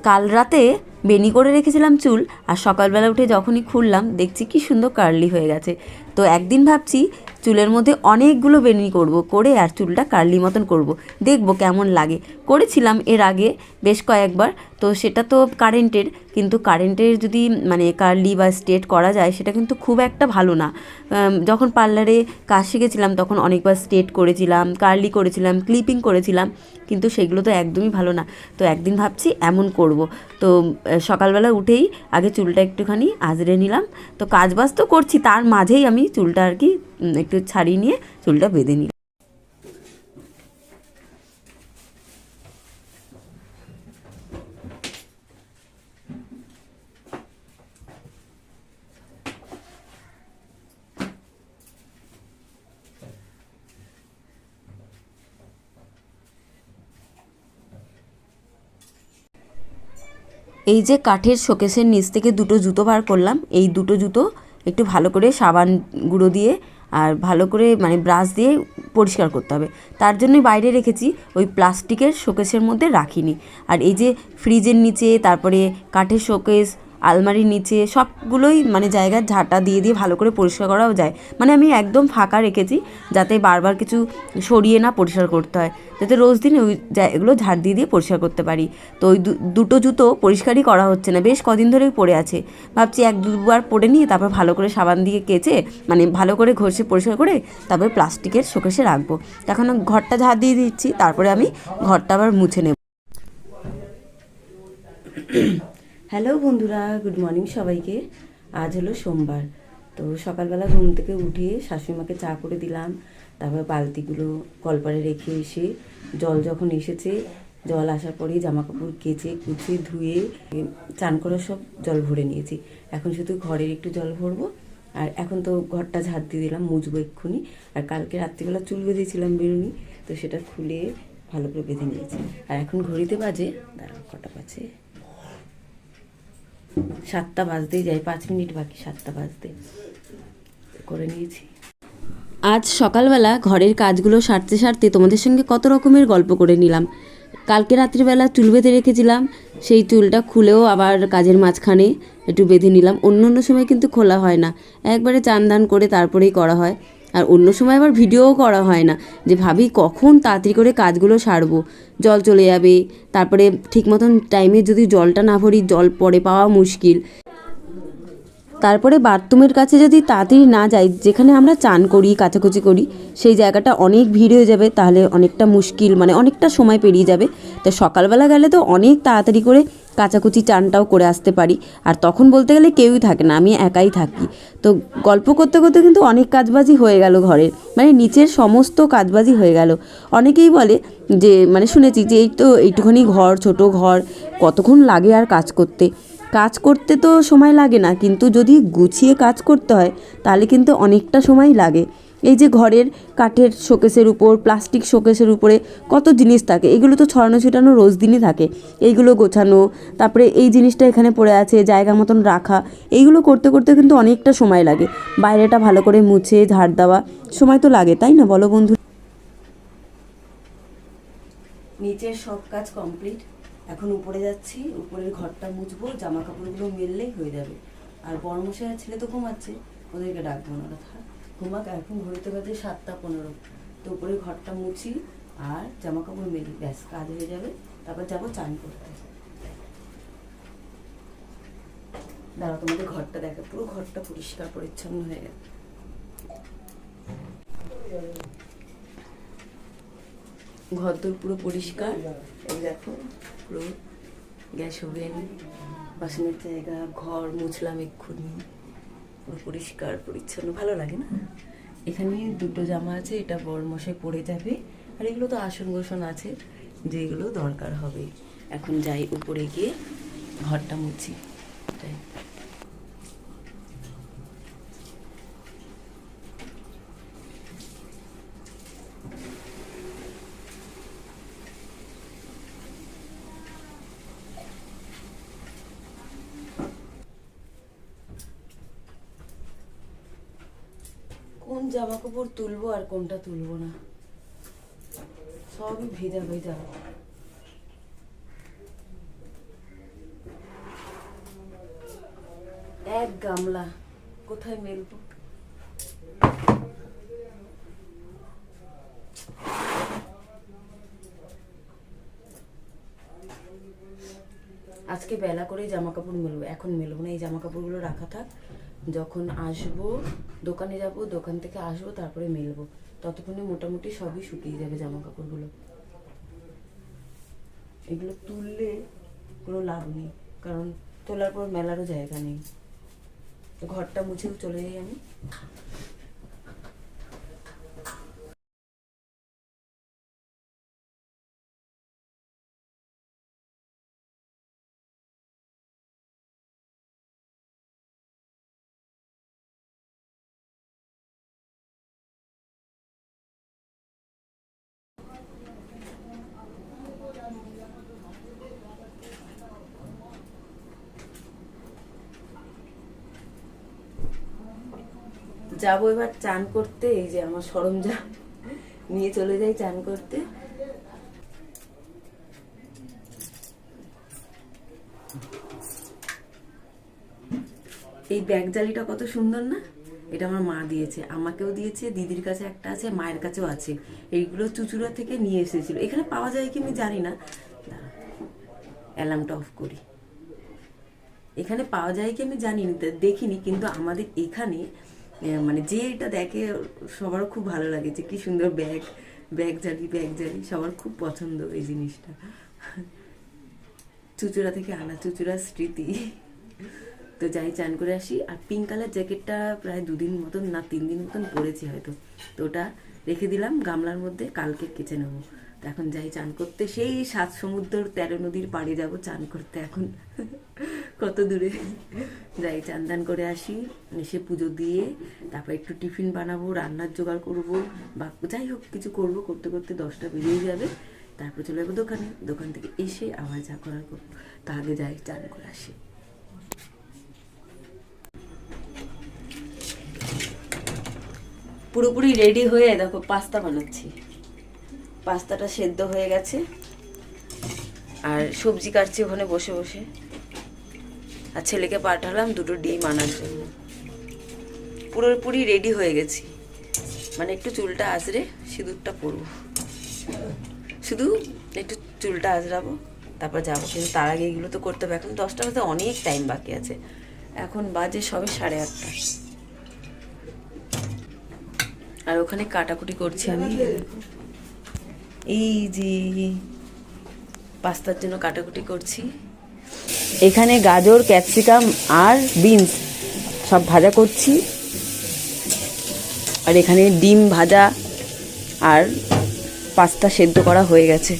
কাল রাতে বেনি করে রেখেছিলাম চুল, আর সকালবেলা উঠে যখনই খুললাম দেখছি কি সুন্দর কার্লি হয়ে গেছে। তো একদিন ভাবছি চুলের মধ্যে অনেকগুলো বেনি করে আর চুলটা কার্লি মতন করব, দেখব কেমন লাগে। করেছিলাম এর আগে বেশ কয়েকবার, তো সেটা তো কারেন্টের, কিন্তু কারেন্টের যদি মানে কার্লি বা স্ট্রেট করা যায় সেটা কিন্তু খুব একটা ভালো না। যখন পার্লারে কাজ শিখেছিলাম তখন অনেকবার স্ট্রেট করেছিলাম, কার্লি করেছিলাম, ক্লিপিং করেছিলাম, কিন্তু সেগুলো তো একদমই ভালো না। তো একদিন ভাবছি এমন করব। তো সকালবেলা উঠেই আগে চুলটা একটুখানি আঁচড়ে নিলাম। তো কাজবাজ তো করছি, তার মাঝেই আমি চুলটা আর কি একটু ছাড়িয়ে নিয়ে চুলটা বেঁধে নিই। এই যে কাঠের শোকেসের নিচ থেকে দুটো জুতো বার করলাম, এই দুটো জুতো একটু ভালো করে সাবান গুঁড়ো দিয়ে আর ভালো করে মানে ব্রাশ দিয়ে পরিষ্কার করতে হবে। তার জন্যই বাইরে রেখেছি, ওই প্লাস্টিকের শোকেসের মধ্যে রাখিনি। আর এই যে ফ্রিজের নিচে, তারপরে কাঠের শোকেস, আলমারির নিচে সবগুলোই মানে জায়গার ঝাঁটা দিয়ে দিয়ে ভালো করে পরিষ্কার করাও যায়। মানে আমি একদম ফাঁকা রেখেছি যাতে বারবার কিছু সরিয়ে না পরিষ্কার করতে হয়, যাতে রোজ দিন ওই এগুলো ঝাড় দিয়ে দিয়ে পরিষ্কার করতে পারি। তো ওই দুটো জুতো পরিষ্কারই করা হচ্ছে না, বেশ কদিন ধরেই পড়ে আছে। ভাবছি এক দুবার পরে নিয়ে তারপর ভালো করে সাবান দিয়ে কেচে মানে ভালো করে ঘষে পরিষ্কার করে তারপরে প্লাস্টিকের শোকেসে রাখবো। এখন ঘরটা ঝাড় দিয়ে দিচ্ছি, তারপরে আমি ঘরটা আবার মুছে নেব। হ্যালো বন্ধুরা, গুড মর্নিং সবাইকে। আজ হলো সোমবার। তো সকালবেলা ঘুম থেকে উঠে শাশুড়িমাকে চা করে দিলাম, তারপর বালতিগুলো কলপারে রেখে এসে জল যখন এসেছে, জল আসার পরেই জামা কাপড় কেচে কুচে ধুয়ে চান করে সব জল ভরে নিয়েছি। এখন শুধু ঘরের একটু জল ভরবো। আর এখন তো ঘরটা ঝাড় দিয়ে দিলাম, মুছবো এক্ষুনি। আর কালকে রাত্রিবেলা চুল বেঁধেছিলাম বেরুনি, তো সেটা খুলে ভালো করে বেঁধে নিয়েছি। আর এখন ঘড়িতে বাজে, দাঁড়াও কটা বাজে, 7টা বাজতেই যায়, 5 মিনিট বাকি 7টা বাজতে। করে নিয়েছি। আজ সকালবেলা ঘরের কাজগুলো সারতে সারতে তোমাদের সঙ্গে কত রকমের গল্প করে নিলাম। কালকে রাত্রিবেলা চুল বেঁধে রেখেছিলাম, সেই চুলটা খুলেও আবার কাজের মাঝখানে একটু বেঁধে নিলাম। অন্য অন্য সময় কিন্তু খোলা হয় না, একবারে চান দান করে তারপরেই করা হয়। আর অন্য সময় আবার ভিডিওও করা হয় না, যে ভাবি কখন তাড়াতাড়ি করে কাজগুলো সারবো, জল চলে যাবে, তারপরে ঠিক মতন টাইমে যদি জলটা না ভরি জল পরে পাওয়া মুশকিল। তারপরে বাথরুমের কাছে যদি তাড়াতাড়ি না যাই, যেখানে আমরা চান করি কাচাকুচি করি, সেই জায়গাটা অনেক ভিড় হয়ে যাবে, তাহলে অনেকটা মুশকিল, মানে অনেকটা সময় পেরিয়ে যাবে। তো সকালবেলা গেলে তো অনেক তাড়াতাড়ি করে কাচাকুচি চানটাও করে আসতে পারি। আর তখন বলতে গেলে কেউই থাকে না, আমি একাই থাকি। তো গল্প করতে করতে কিন্তু অনেক কাজবাজি হয়ে গেল ঘরের, মানে নিচের সমস্ত কাজবাজি হয়ে গেল। অনেকেই বলে যে মানে শুনেছি যে এই তো এইটুখানি ঘর, ছোট ঘর, কতক্ষণ লাগে আর কাজ করতে। কাজ করতে তো সময় লাগে না, কিন্তু যদি গুছিয়ে কাজ করতে হয় তাহলে কিন্তু অনেকটা সময় লাগে। এই যে ঘরের কাঠের শোকেসের উপর, প্লাস্টিক শোকেসের উপরে কত জিনিস থাকে, এগুলো তো ছড়ানো ছিটানো রোজ দিনই থাকে। এইগুলো গোছানো, তারপরে এই জিনিসটা এখানে পড়ে আছে জায়গা মতন রাখা, এইগুলো করতে করতে কিন্তু অনেকটা সময় লাগে। বাইরেটা ভালো করে মুছে ঝাড় দেওয়া সময় তো লাগে, তাই না বলো বন্ধু? নিচের সব কাজ কমপ্লিট, এখন উপরে যাচ্ছি, উপরের ঘরটা মুছবো, জামা কাপড়গুলো মেললেই হয়ে যাবে। আর বড়মশাই আর ছেলে তো ঘুমাচ্ছে, ওদেরকে ডাকবো না, ওরা ঘুমাক। এখন ঘড়িতে বাজে 7টা 15। তো উপরে ঘরটা মুছি আর জামা কাপড় মেলি, ব্যাস কাজ হয়ে যাবে। তারপর যাবো চান করতে। দাঁড়াও তোমাদের ঘরটা দেখো, পুরো ঘরটা পরিষ্কার পরিচ্ছন্ন হয়ে গেছে। ঘরদোর পুরো পরিষ্কার, এই দেখো পুরো গ্যাস ওভেন, বাসনের জায়গা, ঘর মুছলাম এক্ষুনি, পুরো পরিষ্কার পরিচ্ছন্ন, ভালো লাগে না? এখানে দুটো জামা আছে, এটা বড়মশাই পরে যাবে, আর এগুলো তো আসন গোসন আছে যেগুলো দরকার হবে। এখন যাই উপরে গিয়ে ঘরটা মুছি, তাই। কোন জামা কাপড় তুলবো আর কোনটা তুলবো না, সবই ভেজা ভেজা। এক গামলা, কোথায় মেলবো? আজকে বেলা করেই জামা কাপড় মেলবো, এখন মেলবো না। এই জামা কাপড়গুলো রাখা থাক, যখন আসবো দোকানে যাব, দোকান থেকে আসবো তারপরে মেলবো। ততক্ষণে মোটামুটি সবই শুকিয়ে যাবে জামা কাপড়গুলো। এগুলো তুললে কোনো লাভ নেই, কারণ তোলার পর মেলারও জায়গা নেই। ঘরটা মুছেও চলে যাই আমি। যাবো এবার চান করতে। এই যে আমার সরঞ্জাম নিয়ে চলে যাই চান করতে। এই ব্যাগ জালিটা কত সুন্দর না? এটা আমার মা দিয়েছে, আমাকেও দিয়েছে, দিদির কাছে একটা আছে, মায়ের কাছেও আছে। এইগুলো চুচুড়া থেকে নিয়ে এসেছিল। এখানে পাওয়া যায় কি আমি জানি না, অ্যালার্মটা অফ করি। এখানে পাওয়া যায় কি আমি জানি না, দেখিনি, কিন্তু আমাদের এখানে মানে যে এটা দেখে সবারও খুব ভালো লাগে যে কি সুন্দর ব্যাগ, ব্যাগ জালি সবার খুব পছন্দ এই জিনিসটা। চুচুড়া থেকে আনা, চুচুড়ার স্মৃতি। তো যাই চান করে আসি। আর পিঙ্ক কালার জ্যাকেটটা প্রায় 2 দিন মতন না 3 দিন মতন পরেছি হয়তো, তো ওটা রেখে দিলাম গামলার মধ্যে, কালকে কেচে নেবো। তো এখন যাই চান করতে, সেই 7 সমুদ্র 13 নদীর পাড়ে যাব চান করতে। এখন কত দূরে, যাই চান দান করে আসি, এসে পুজো দিয়ে তারপর একটু টিফিন বানাবো, রান্নার জোগাড় করব, বা যাই হোক কিছু করবো, করতে করতে 10টা বেরিয়ে যাবে। তারপর চলে যাবো দোকানে, দোকান থেকে এসে আবার যা করার করবো। তা আগে যাই চান করে আসি। পুরোপুরি রেডি হয়ে দেখো পাস্তা বানাচ্ছি। পাস্তাটা সেদ্ধ হয়ে গেছে, আর সবজি কাটছি ওখানে বসে বসে। আর ছেলেকে পাঠালাম 2টো ডিম আনার জন্য। পুরোপুরি রেডি হয়ে গেছি, মানে একটু চুলটা আঁচড়ে সিঁদুরটা পরবো, শুধু একটু চুলটা আঁচড়াবো, তারপর যাবো। কিন্তু তার আগে এগুলো তো করতে হবে। এখন 10টা বাজে, অনেক টাইম বাকি আছে। এখন বাজে সবে 8:30। আর ওখানে কাটাকুটি করছি আমি, এই যে পাস্তার জন্য কাটাকুটি করছি। এখানে গাজর, ক্যাপসিকাম আর বিনস সব ভাজা করছি। আর এখানে ডিম ভাজা আর পাস্তা সেদ্ধ করা হয়ে গেছে।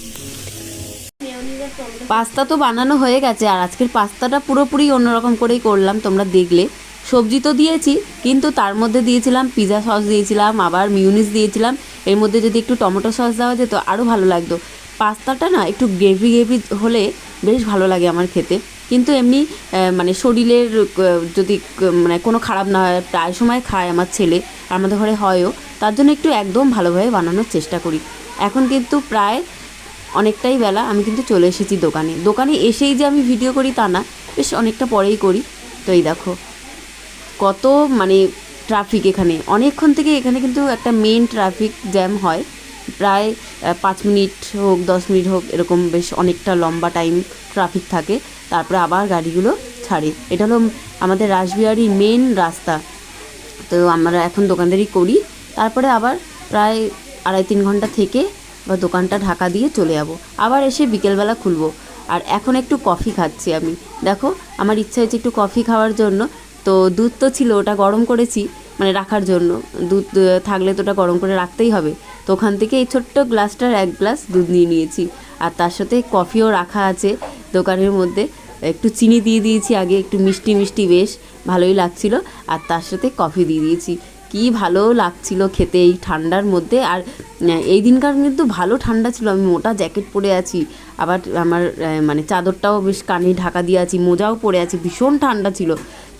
পাস্তা তো বানানো হয়ে গেছে, আর আজকের পাস্তাটা পুরোপুরি অন্যরকম করেই করলাম, তোমরা দেখলে। সবজি তো দিয়েছি, কিন্তু তার মধ্যে দিয়েছিলাম পিৎজা সস, দিয়েছিলাম আবার মিউনিস দিয়েছিলাম। এর মধ্যে যদি একটু টমেটো সস দেওয়া যেত আরও ভালো লাগতো। পাস্তাটা না একটু গ্রেভি গ্রেভি হলে বেশ ভালো লাগে আমার খেতে। কিন্তু এমনি মানে শরীরের যদি মানে কোনো খারাপ না হয়, প্রায় সময় খায় আমার ছেলে, আমাদের ঘরে হয়ও, তার জন্য একটু একদম ভালোভাবে বানানোর চেষ্টা করি। এখন কিন্তু প্রায় অনেকটাই বেলা, আমি কিন্তু চলে এসেছি দোকানে। দোকানে এসেই যে আমি ভিডিও করি তা না, বেশ অনেকটা পরেই করি। তো এই দেখো কত মানে ট্রাফিক এখানে, অনেকক্ষণ থেকে এখানে কিন্তু একটা মেন ট্রাফিক জ্যাম হয়, প্রায় 5 মিনিট হোক 10 মিনিট হোক, এরকম বেশ অনেকটা লম্বা টাইম ট্রাফিক থাকে। তারপরে আবার গাড়িগুলো ছাড়ে। এটা হলো আমাদের রাসবিহারীর মেন রাস্তা। তো আমরা এখন দোকানদারি করি, তারপরে আবার প্রায় 2.5-3 ঘন্টা থেকে বা দোকানটা ঢাকা দিয়ে চলে যাব, আবার এসে বিকেলবেলা খুলবো। আর এখন একটু কফি খাচ্ছি আমি। দেখো আমার ইচ্ছা হয়েছে একটু কফি খাওয়ার জন্য। তো দুধ তো ছিল, ওটা গরম করেছি মানে রাখার জন্য। দুধ থাকলে তো ওটা গরম করে রাখতেই হবে। তো ওখান থেকে এই ছোট্ট গ্লাসটার 1 গ্লাস দুধ নিয়ে নিয়েছি। আর তার সাথে কফিও রাখা আছে দোকানের মধ্যে। একটু চিনি দিয়ে দিয়েছি আগে, একটু মিষ্টি মিষ্টি বেশ ভালোই লাগছিল। আর তার সাথে কফি দিয়ে দিয়েছি। কি ভালো লাগছিল খেতে এই ঠান্ডার মধ্যে। আর এই দিনকার কিন্তু ভালো ঠান্ডা ছিল। আমি মোটা জ্যাকেট পরে আছি, আবার আমার মানে চাদরটাও বেশ কানে ঢাকা দিয়ে আছি, মোজাও পরে আছি, ভীষণ ঠান্ডা ছিল।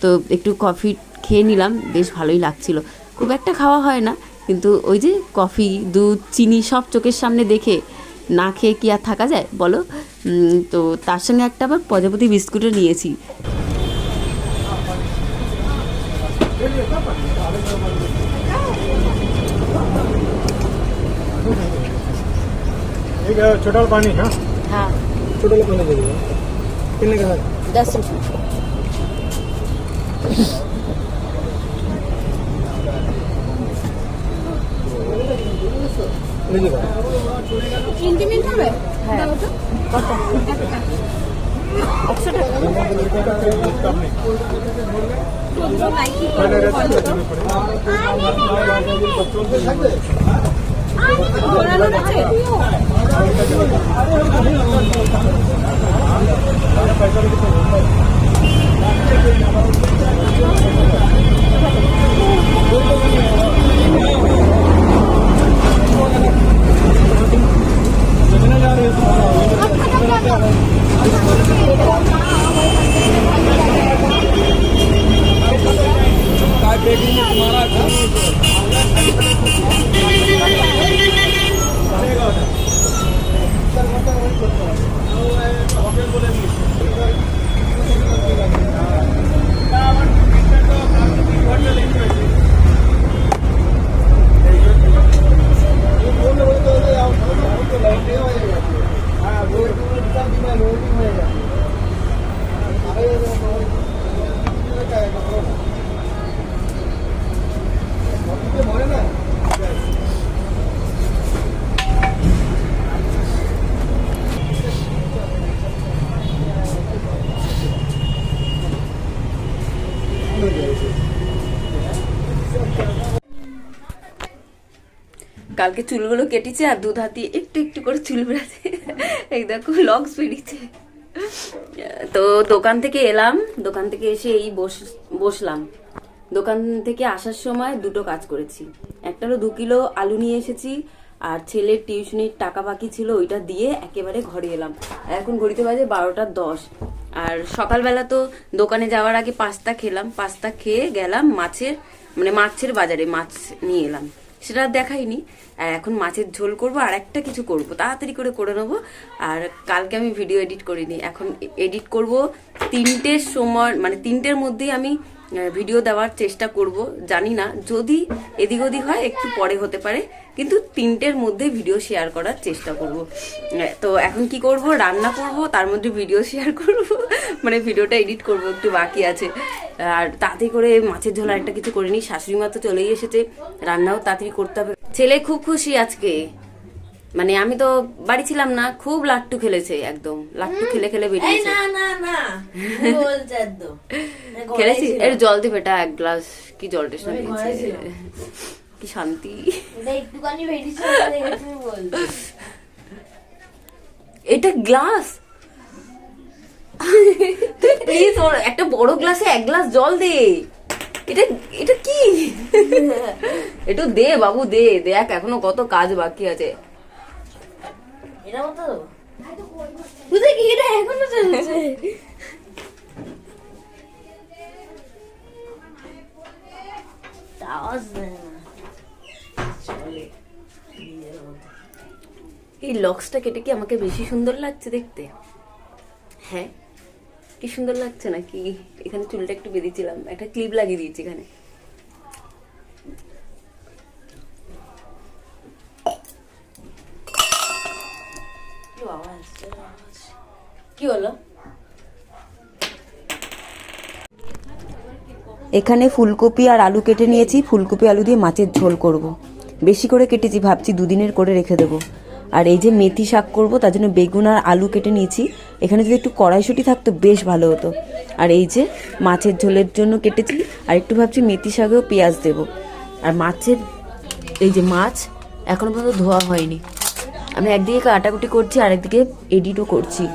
তো একটু কফি খেয়ে নিলাম, বেশ ভালোই লাগছিল। খুব একটা খাওয়া হয় না, কিন্তু ওই যে কফি, দুধ, চিনি সব চোখের সামনে দেখে না খেয়ে কি আর থাকা যায় বলো। তো তার সঙ্গে একটা আবার প্রজাপতি বিস্কুটও নিয়েছি। एक छोटा वाला पानी। हाँ हाँ छोटा वाला पानी दे दीजिए। कितने का है? 10 रुपये। लीजिएगा। 3 মিনিট হবে? হ্যাঁ কত? 100 টাকা। কালকে চুলগুলো কেটেছে আর দুধ হাতি একটু একটু করে চুল বেড়াচ্ছে। এই দেখো লক্স বেরিয়েছে। তো দোকান থেকে এলাম, দোকান থেকে এসে এই বসলাম। দোকান থেকে আসার সময় দুটো কাজ করেছি। একটা হলো 2 কিলো আলু নিয়ে এসেছি, আর ছেলের টিউশনির টাকা বাকি ছিল ওইটা দিয়ে একেবারে ঘরে এলাম। এখন ঘড়িতে বাজে 12:10। আর সকালবেলা তো দোকানে যাওয়ার আগে পাস্তা খেলাম, পাস্তা খেয়ে গেলাম মাছের বাজারে মাছ নিয়ে এলাম, সেটা দেখাইনি। আর এখন মাছের ঝোল করব আর একটা কিছু করব, তাড়াতাড়ি করে নেবো। আর কালকে আমি ভিডিও এডিট করিনি, এখন এডিট করব 3টের সময়, 3টের মধ্যেই আমি ভিডিও দেওয়ার চেষ্টা করব। জানি না, যদি এদিক ওদিক হয় একটু পরে হতে পারে, কিন্তু 3টের মধ্যে ভিডিও শেয়ার করার চেষ্টা করব। তো এখন কি করব, রান্না করব, তার মধ্যে ভিডিও শেয়ার করব, ভিডিওটা এডিট করব, একটু বাকি আছে। আর তাড়াতাড়ি করে মাছের ঝোল আর একটা কিছু করে নিই। শাশুড়ি মা তো চলেই এসেছে, রান্নাও তাড়াতাড়ি করতে হবে। ছেলে খুব খুশি আজকে, আমি তো বাড়ি ছিলাম না, খুব লাট্টু খেলেছে, একদম লাট্টু খেলে খেলে বেরিয়েছে। খেলেছি। এর জল দিবে, এটা 1 গ্লাস কি জল টেস্ট কি শান্তি। এটা গ্লাস, প্লিজ একটা বড় গ্লাসে 1 গ্লাস জল দে। এটা কি? একটু দে বাবু, দে, দেখ এখনো কত কাজ বাকি আছে। এটা মতো বুঝে কি, এটা এখনো চলছে। এই লক্সটা কেটে কি আমাকে বেশি সুন্দর লাগছে দেখতে? হ্যাঁ, কি সুন্দর লাগছে নাকি? এখানে চুলটা একটু বেঁধেছিলাম, একটা ক্লিপ লাগিয়ে দিয়েছি এখানে। কি হলো? এখানে ফুলকপি আর আলু কেটে নিয়েছি, ফুলকপি আলু দিয়ে মাছের ঝোল করব। বেশি করে কেটেছি, ভাবছি 2 দিনের করে রেখে দেবো। আর এই যে মেথি শাক করব, তার জন্য বেগুন আর আলু কেটে নিয়েছি। এখানে যদি একটু কড়াইশুঁটি থাকতো বেশ ভালো হতো। আর এই যে মাছের ঝোলের জন্য কেটেছি, আর একটু ভাবছি মেথি শাকেও পেঁয়াজ দেব। আর মাছের এই যে মাছ এখনো পর্যন্ত ধোয়া হয়নি, আমি একদিকে কাটাকুটি করছি আর একদিকে এডিটও করছি।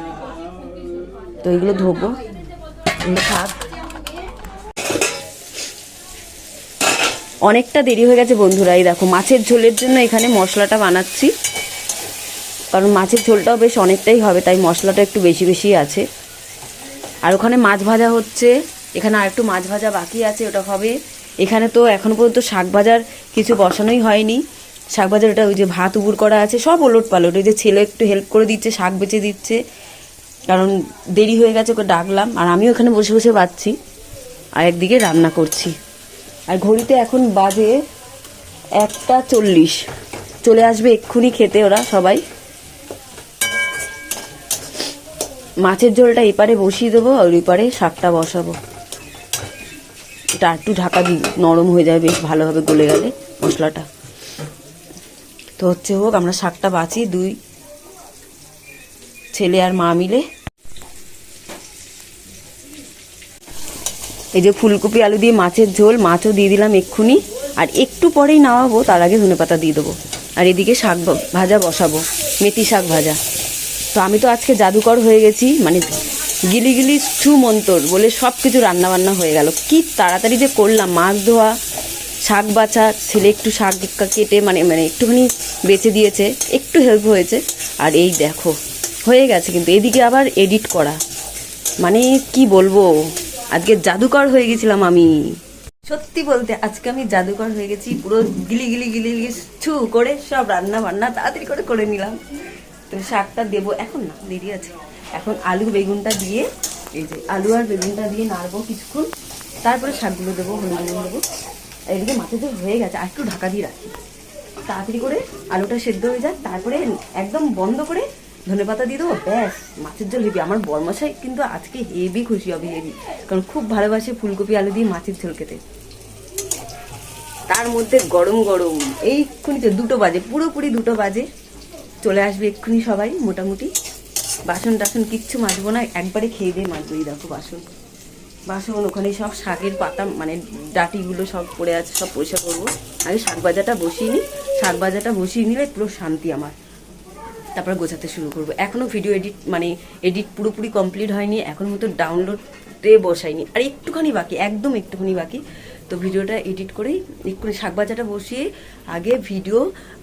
তো এগুলো ধোবো, থাক। অনেকটা দেরি হয়ে গেছে বন্ধুরা। এই দেখো মাছের ঝোলের জন্য এখানে মশলাটা বানাচ্ছি, কারণ মাছের ঝোলটাও বেশ অনেকটাই হবে, তাই মশলাটা একটু বেশি বেশি আছে। আর ওখানে মাছ ভাজা হচ্ছে, এখানে আর একটু মাছ ভাজা বাকি আছে, ওটা হবে। এখানে তো এখনো পর্যন্ত শাক ভাজার কিছু বসানোই হয়নি। শাক ভাজার ওটা ওই যে ভাত উবুর করা আছে, সব ওলট পালট। ওই যে ছেলে একটু হেল্প করে দিচ্ছে, শাক বেচে দিচ্ছে, কারণ দেরি হয়ে গেছে, ওকে ডাকলাম। আর আমিও এখানে বসে বসে বাচ্ছি, আর একদিকে রান্না করছি। আর ঘড়িতে এখন বাজে 1:40, চলে আসবে এক্ষুনি খেতে ওরা সবাই। মাছের ঝোলটা এপারে বসিয়ে দেবো আর ওই পারে শাকটা বসাবো। এটা একটু ঢাকা দিই, নরম হয়ে যাবে, বেশ ভালোভাবে গলে গেলে মশলাটা। তো হচ্ছে হোক, আমরা শাকটা বাছি, 2 ছেলে আর মা মিলে। এই যে ফুলকপি আলু দিয়ে মাছের ঝোল, মাছও দিয়ে দিলাম এক্ষুনি, আর একটু পরেই নামাবো, তার আগে ধনেপাতা দিয়ে দেবো। আর এদিকে শাক ভাজা বসাবো, মেথি শাক ভাজা। তো আমি তো আজকে জাদুকর হয়ে গেছি, মানে গিলি গিলি সুমন্তর বলে সব কিছু রান্নাবান্না হয়ে গেল। কি তাড়াতাড়ি যে করলাম, মাছ ধোয়া, শাক বাছা, ছেলে একটু শাক কেটে মানে একটুখানি বেছে দিয়েছে, একটু হেল্প হয়েছে। আর এই দেখো হয়ে গেছে। কিন্তু এদিকে আবার এডিট করা, মানে কি বলবো, আজকে জাদুকর হয়ে গেছিলাম আমি। সত্যি বলতে আজকে আমি জাদুকর হয়ে গেছি, পুরো গিলি গিলি গিলি গিলি ছু করে সব রান্না বান্না তাড়াতাড়ি করে নিলাম। তো শাকটা দেবো এখন, না দেরি আছে। এখন আলু বেগুনটা দিয়ে, এই যে আলু আর বেগুনটা দিয়ে নাড়বো কিছুক্ষণ, তারপরে শাকগুলো দেবো, হলুদ দেবো। এদিকে মাছের ঝোল হয়ে গেছে, আর একটু ঢাকা দিয়ে রাখি, তাড়াতাড়ি করে আলুটা সেদ্ধ হয়ে যায়, তারপরে একদম বন্ধ করে ধনেপাতা দিয়ে দেবো, ব্যাস মাছের ঝোল হেবি। আমার বরমশাই কিন্তু আজকে হেবি খুশি হবে, হেবি, কারণ খুব ভালোবাসে ফুলকপি আলু দিয়ে মাছের ঝোল খেতে। তার মধ্যে গরম গরম, এইক্ষুনি তো 2টো বাজে, পুরোপুরি 2টো বাজে, চলে আসবে এক্ষুনি সবাই মোটামুটি। বাসন টাসন কিচ্ছু মাজবো না, একবারে খেয়ে দিয়ে মাজবো। এই দেখো বাসন ওখানে সব শাকের পাতা মানে ডাটিগুলো সব পড়ে আছে, সব পরিষ্কার করবো। আগে শাক ভাজাটা বসিয়ে নিই, শাক ভাজাটা বসিয়ে নিলে পুরো শান্তি আমার, তারপর গোছাতে শুরু করবো। এখনও ভিডিও এডিট পুরোপুরি কমপ্লিট হয়নি, এখন মতো ডাউনলোডে বসাইনি, আর একটুখানি বাকি, একদম একটুখানি বাকি। তো ভিডিওটা এডিট করেই এক্ষুনি শাক ভাজাটা বসিয়ে আগে ভিডিও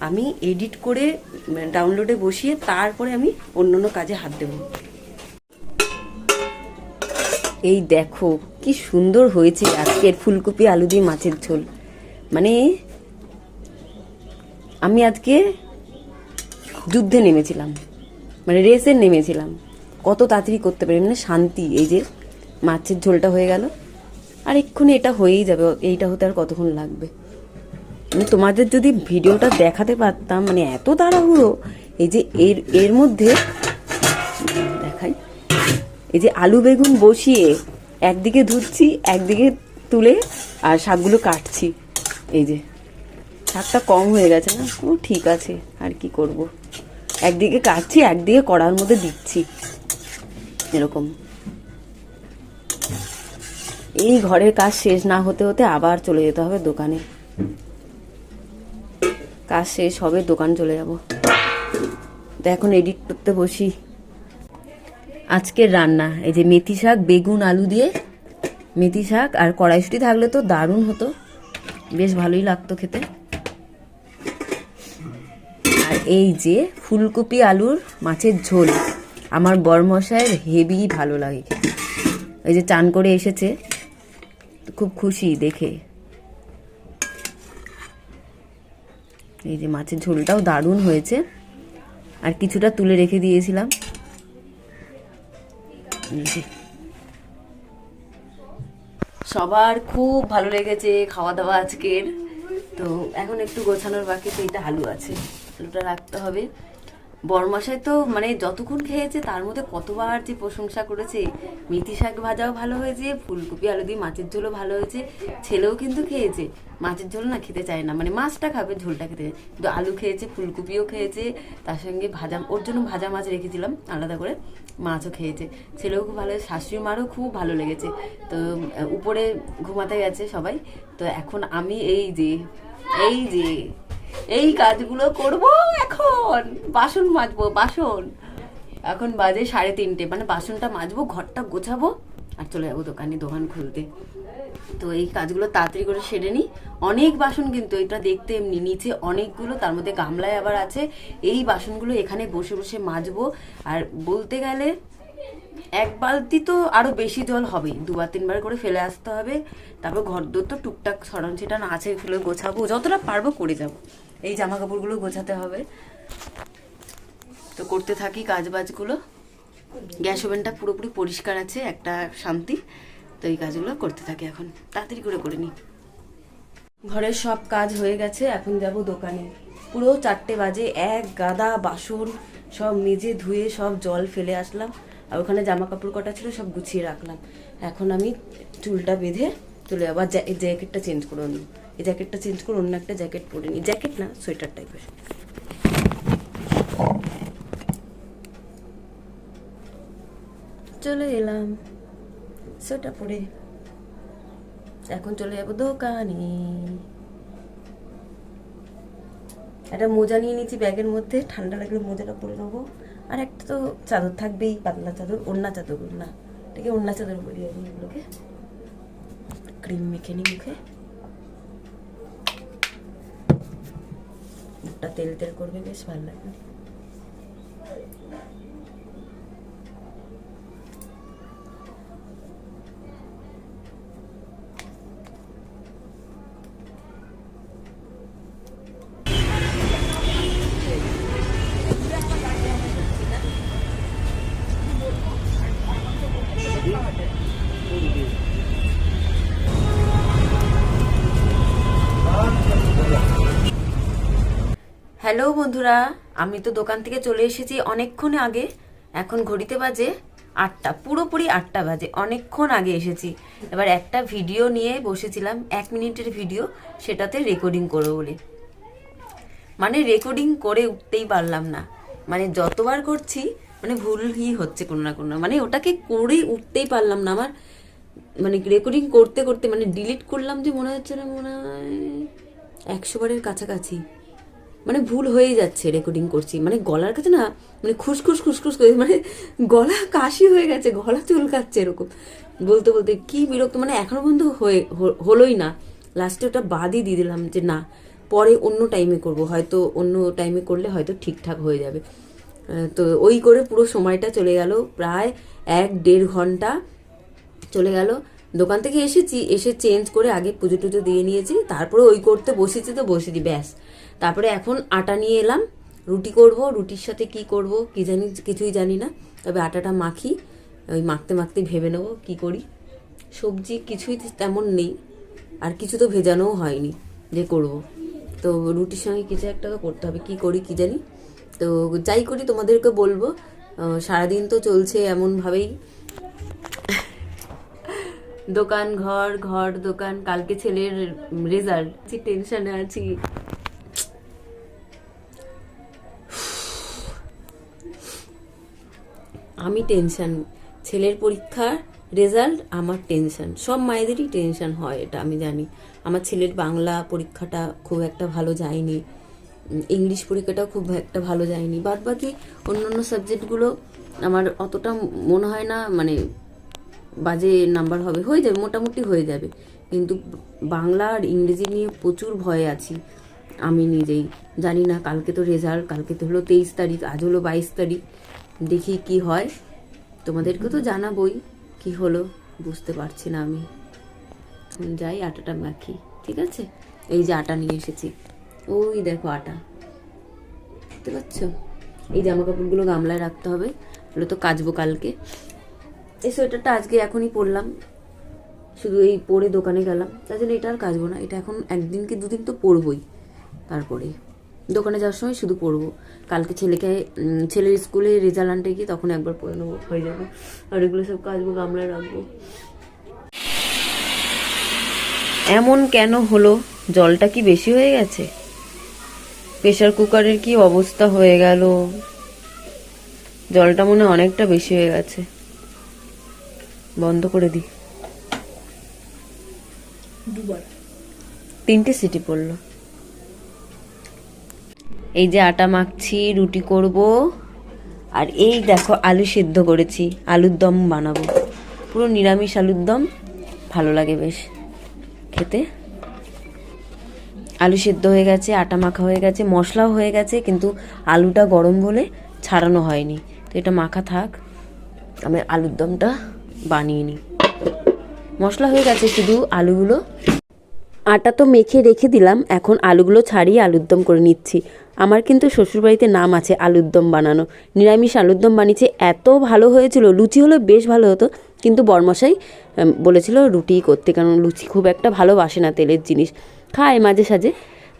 আমি এডিট করে ডাউনলোডে বসিয়ে তারপরে আমি অন্যান্য কাজে হাত দেবো। এই দেখো কি সুন্দর হয়েছে আজকের ফুলকপি আলু দিয়ে মাছের ঝোল। মানে আমি আজকে যুদ্ধে নেমেছিলাম, মানে রেসে নেমেছিলাম, কত তাড়াতাড়ি করতে পারি, মানে শান্তি। এই যে মাছের ঝোলটা হয়ে গেল, আর এক্ষুনি এটা হয়েই যাবে, এইটা হতে আর কতক্ষণ লাগবে। আমি তোমাদের যদি ভিডিওটা দেখাতে পারতাম, মানে এত তাড়াহুড়ো। এই যে এর মধ্যে দেখাই, এই যে আলু বেগুন বসিয়ে একদিকে ধুচ্ছি, একদিকে তুলে আর শাকগুলো কাটছি। এই যে শাকটা কম হয়ে গেছে না, ও ঠিক আছে, আর কি করব, একদিকে কাটছি, একদিকে কড়ার মধ্যে দিচ্ছি, এরকম। এই ঘরের কাজ শেষ না হতে হতে আবার চলে যেতে হবে দোকানে, কাজ শেষ হবে দোকান চলে যাব। তো এখন এডিট করতে বসি। আজকের রান্না এই যে মেথি শাক, বেগুন আলু দিয়ে মেথি শাক, আর কড়াইশুঁটি থাকলে তো দারুণ হতো, বেশ ভালোই লাগতো খেতে। আর এই যে ফুলকপি আলুর মাছের ঝোল, আমার বরমশাইয়ের হেভি ভালো লাগে খেতে। এই যে চান করে এসেছে, খুব খুশি দেখে। এই যে মাছের ঝোলটাও দারুণ হয়েছে, আর কিছুটা তুলে রেখে দিয়েছিলাম। সবার খুব ভালো লেগেছে খাওয়া দাওয়া আজকের। তো এখন একটু গোছানোর বাকি, তো এটা আলু আছে, আলুটা রাখতে হবে। বরমশাই তো মানে যতক্ষণ খেয়েছে তার মধ্যে কতবার যে প্রশংসা করেছে, মেথি শাক ভাজাও ভালো হয়েছে, ফুলকপি আলু দিয়ে মাছের ঝোলও ভালো হয়েছে। ছেলেও কিন্তু খেয়েছে, মাছের ঝোল না খেতে চায় না, মানে মাছটা খাবে, ঝোলটা খেতে চায়, কিন্তু আলু খেয়েছে, ফুলকপিও খেয়েছে, তার সঙ্গে ভাজা, ওর জন্য ভাজা মাছ রেখেছিলাম আলাদা করে, মাছও খেয়েছে। ছেলেও খুব ভালো, শাশুড়ি মারও খুব ভালো লেগেছে। তো উপরে ঘুমাতে গেছে সবাই। তো এখন আমি এই কাজগুলো করব। এখন বাসন মাজবো, বাসন এখন বাজে 3:30, মানে বাসনটা মাজবো, ঘরটা গোছাবো, আর চলে যাবো দোকানে, দোকান খুলতে। তো এই কাজগুলো তাড়াতাড়ি করে সেরে নিই। অনেক বাসন, কিন্তু এটা দেখতে এমনি, নিচে অনেকগুলো, তার মধ্যে গামলায় আবার আছে। এই বাসনগুলো এখানে বসে বসে মাজবো। আর বলতে গেলে 1 বালতি তো আরো বেশি জল হবেই, 2-3 বার করে ফেলে আসতে হবে। তারপর ঘরদোর তো টুকটাক ছড়ান ছিটান আছে, ফেলে গোছাবো, যতটা পারবো করে যাব। এই জামা কাপড়গুলো গোছাতে হবে, তো করতে থাকি কাজ বাজগুলো। গ্যাস ওভেনটা পুরোপুরি পরিষ্কার আছে, একটা শান্তি। তো এই কাজগুলো করতে থাকি, এখন তাড়াতাড়ি করে নিই। ঘরের সব কাজ হয়ে গেছে, এখন যাব দোকানে। পুরো 4টে বাজে, এক গাদা বাসন সব মেজে ধুয়ে সব জল ফেলে আসলাম। আর ওখানে জামা কাপড় কটা ছিল সব গুছিয়ে রাখলাম। এখন আমি চুলটা বেঁধে চলে যাবো। জ্যাকেটটা চেঞ্জ করে নিই, এই জ্যাকেটটা চেঞ্জ করে অন্য একটা জ্যাকেট পরে নিই, জ্যাকেট না সোয়েটার টাইপের। চলে এলাম সোয়েটার পরে, এখন চলে যাবো দোকানে। একটা মোজা নিয়ে নিচ্ছি ব্যাগের মধ্যে, ঠান্ডা লাগলে মোজাটা পরে নেবো। আর একটা তো চাদর থাকবেই, পাতলা চাদর, ওড়না চাদর না, ঠিক আছে ওড়না চাদর পরি আমি। এগুলোকে ক্রিম মেখে নিই মুখে, মুখটা তেল তেল করবে, বেশ ভালো লাগবে। হ্যালো বন্ধুরা, আমি তো দোকান থেকে চলে এসেছি অনেকক্ষণ আগে। এখন ঘড়িতে বাজে 8টা, পুরোপুরি 8টা বাজে, অনেকক্ষণ আগে এসেছি। এবার একটা ভিডিও নিয়ে বসেছিলাম, 1 মিনিটের ভিডিও, সেটাতে রেকর্ডিং করবো বলে। মানে রেকর্ডিং করে উঠতেই পারলাম না, মানে যতবার করছি মানে ভুলই হচ্ছে কোনো না কোনো, মানে ওটাকে করে উঠতেই পারলাম না। আমার মানে রেকর্ডিং করতে করতে মানে ডিলিট করলাম যে মনে হচ্ছে না, মনে হয় 100 বারের কাছাকাছি মানে ভুল হয়ে যাচ্ছে। রেকর্ডিং করছি মানে গলার কাছে না, মানে খুসখুস খুসখুস করে, মানে গলা কাশি হয়ে গেছে, গলা চুলকাচ্ছে এরকম বলতে বলতে, কি বিরক্ত। মানে এখনো পর্যন্ত হলোই না। লাস্টে ওটা বাদই দিয়ে দিলাম যে না, পরে অন্য টাইমে করব, হয়তো অন্য টাইমে করলে হয়তো ঠিকঠাক হয়ে যাবে। তো ওই করে পুরো সময়টা চলে গেল, প্রায় 1-1.5 ঘন্টা চলে গেল। দোকান থেকে এসেছি, এসে চেঞ্জ করে আগে পুজো টুজো দিয়ে নিয়েছি, তারপরে ওই করতে বসেছি, তো বসেছি ব্যাস। তারপরে এখন আটা নিয়ে এলাম, রুটি করব। রুটির সাথে কি করব কি জানি, কিছুই জানি না, তবে আটাটা মাখি, ওই মাখতে মাখতে ভেবে নেবো কি করি। সবজি কিছুই তেমন নেই, আর কিছু তো ভেজানোও হয়নি যে করব। তো রুটির সঙ্গে কিছু একটা তো করতে হবে, কি করি কি জানি। তো যাই করি তোমাদেরকে বলবো। সারাদিন তো চলছে এমনভাবেই, দোকান ঘর, ঘর দোকান। কালকে ছেলের রেজাল্ট, টেনশনে আছি। আমি টেনশন, ছেলের পরীক্ষার রেজাল্ট আমার টেনশন, সব মায়েদেরই টেনশন হয়, এটা আমি জানি। আমার ছেলের বাংলা পরীক্ষাটা খুব একটা ভালো যায়নি, ইংলিশ পরীক্ষাটাও খুব একটা ভালো যায়নি, বাদ বাকি অন্যান্য সাবজেক্টগুলো আমার অতটা মনে হয় না মানে বাজে নাম্বার হবে, হয়ে যাবে, মোটামুটি হয়ে যাবে। কিন্তু বাংলা আর ইংরেজি নিয়ে প্রচুর ভয়ে আছি আমি নিজেই। জানি না, কালকে তো রেজাল্ট, কালকে তো হলো 23 তারিখ, আজ হলো 22 তারিখ, দেখি কি হয়। তোমাদেরকে তো জানাবই কি হলো, বুঝতে পারছি না আমি। যাই আটাটা মাখি, ঠিক আছে? এই যে আটা নিয়ে এসেছি, ওই দেখো আটা, বুঝতে পারছো? এই জামা কাপড়গুলো গামলায় রাখতে হবে, এগুলো তো কাচবো কালকে। এই সোয়েটারটা আজকে এখনই পরলাম, শুধু এই পরে দোকানে গেলাম, তার জন্য এটা আর কাচবো না। এটা এখন 1 দিন কি 2 দিন তো পরবই, তারপরে দোকানে যাওয়ার সময় শুধু পরবো। কালকে ছেলের স্কুলে রেজাল্ট আনতে গিয়ে তখন একবার পরে নেবো, হয়ে যাবে। আর এগুলো সব কাচবো, গামলায় রাখবো। এমন কেন হলো? জলটা কি বেশি হয়ে গেছে? প্রেসার কুকারের কি অবস্থা হয়ে গেল? জলটা মনে অনেকটা বেশি হয়ে গেছে, বন্ধ করে দিই। 3টে সিটি পড়লো। এই যে আটা মাখছি, রুটি করব। আর এই দেখো আলু সিদ্ধ করেছি, আলুর দম বানাবো, পুরো নিরামিষ আলুর দম, ভালো লাগে বেশ খেতে। আলু সিদ্ধ হয়ে গেছে, আটা মাখা হয়ে গেছে, মশলাও হয়ে গেছে, কিন্তু আলুটা গরম বলে ছাড়ানো হয়নি, তো এটা মাখা থাক, আমি আলুর দমটা বানিয়ে নিই। মশলা হয়ে গেছে, শুধু আলুগুলো, আটা তো মেখে রেখে দিলাম, এখন আলুগুলো ছাড়িয়ে আলুর দম করে নিচ্ছি। আমার কিন্তু শ্বশুরবাড়িতে নাম আছে আলুর দম বানানো, নিরামিষ আলুর দম বানিয়েছে, এত ভালো হয়েছিল। লুচি হলে বেশ ভালো হতো, কিন্তু বরমশাই বলেছিল রুটিই করতে, কারণ লুচি খুব একটা ভালোবাসে না, তেলের জিনিস খায় মাঝে সাঝে।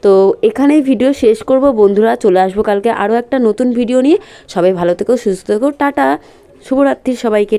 তো এখানেই ভিডিও শেষ করব বন্ধুরা, চলে আসবো কালকে আরও একটা নতুন ভিডিও নিয়ে। সবাই ভালো থেকো, সুস্থ থেকো, টাটা। শুভরাত্রি সবাইকে।